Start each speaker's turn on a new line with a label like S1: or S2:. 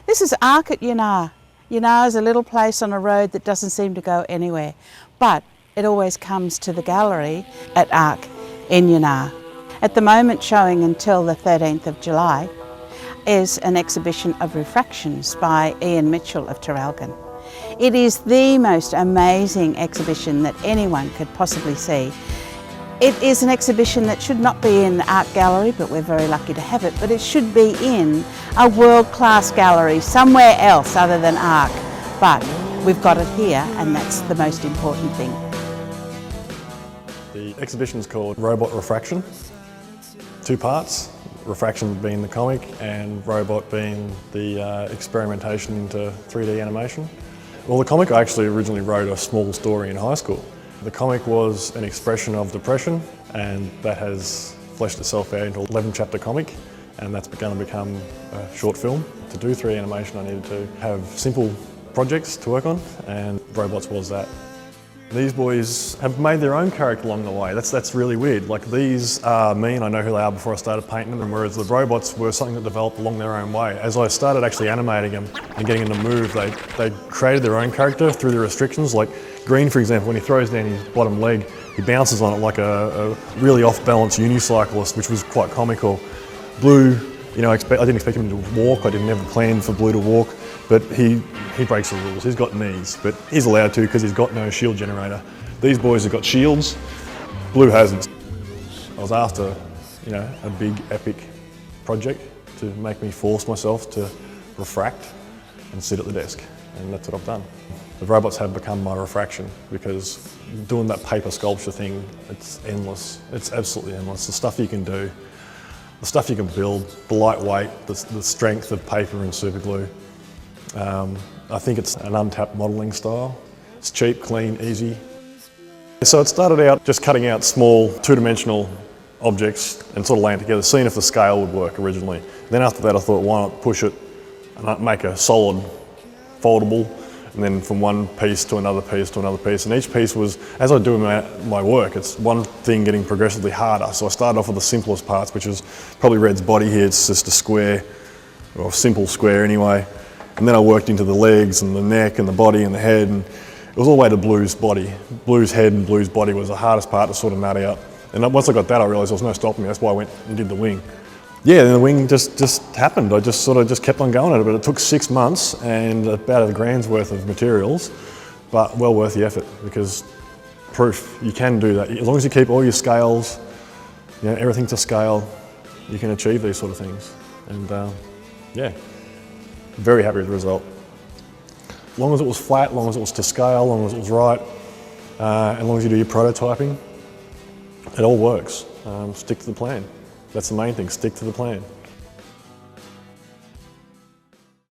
S1: This is Arc at Yinnar. Yinnar is a little place on a road that doesn't seem to go anywhere, but it always comes to the gallery at Arc in Yinnar. At the moment, showing until the 13th of July, is an exhibition of refractions by Ian Mitchell of Traralgon. It is the most amazing exhibition that anyone could possibly see. It is an exhibition that should not be in the art gallery, but we're very lucky to have it, but it should be in a world-class gallery somewhere else other than Arc. But we've got it here, and that's the most important thing.
S2: The exhibition is called Robot Refraction. 2 parts, Refraction being the comic and Robot being the experimentation into 3D animation. Well, the comic, I actually originally wrote a small story in high school. The comic was an expression of depression, and that has fleshed itself out into an 11-chapter comic, and that's going to become a short film. To do 3D animation, I needed to have simple projects to work on, and Robots was that. These boys have made their own character along the way. That's really weird. Like, these are me, and I know who they are before I started painting them, whereas the robots were something that developed along their own way. As I started actually animating them and getting them to move, they created their own character through the restrictions. Like Green, for example, when he throws down his bottom leg, he bounces on it like a really off-balance unicyclist, which was quite comical. Blue, you know, I didn't expect him to walk. I didn't ever plan for Blue to walk, but he breaks the rules. He's got knees, but he's allowed to because he's got no shield generator. These boys have got shields. Blue hasn't. I was after, you know, a big epic project to make me force myself to refract and sit at the desk, and that's what I've done. The robots have become my refraction because doing that paper sculpture thing, it's endless. It's absolutely endless. The stuff you can do, the stuff you can build, the lightweight, the strength of paper and super glue. I think it's an untapped modelling style. It's cheap, clean, easy. So it started out just cutting out small 2-dimensional objects and sort of laying together, seeing if the scale would work originally. Then after that I thought, why not push it and make a solid foldable, and then from one piece to another piece to another piece. And each piece was, as I do my work, it's one thing getting progressively harder. So I started off with the simplest parts, which is probably Red's body here. It's just a square, or a simple square anyway. And then I worked into the legs and the neck and the body and the head, and it was all the way to Blue's body. Blue's head and Blue's body was the hardest part to sort of nut out. And once I got that, I realised there was no stopping me. That's why I went and did the wing. Yeah, then the wing just happened. I just kept on going at it, but it took 6 months and about $1,000's worth of materials, but well worth the effort, because proof, you can do that. As long as you keep all your scales, you know, everything to scale, you can achieve these sort of things. And yeah. Very happy with the result. As long as it was flat, as long as it was to scale, as long as it was right, as long as you do your prototyping, it all works. Stick to the plan. That's the main thing, stick to the plan.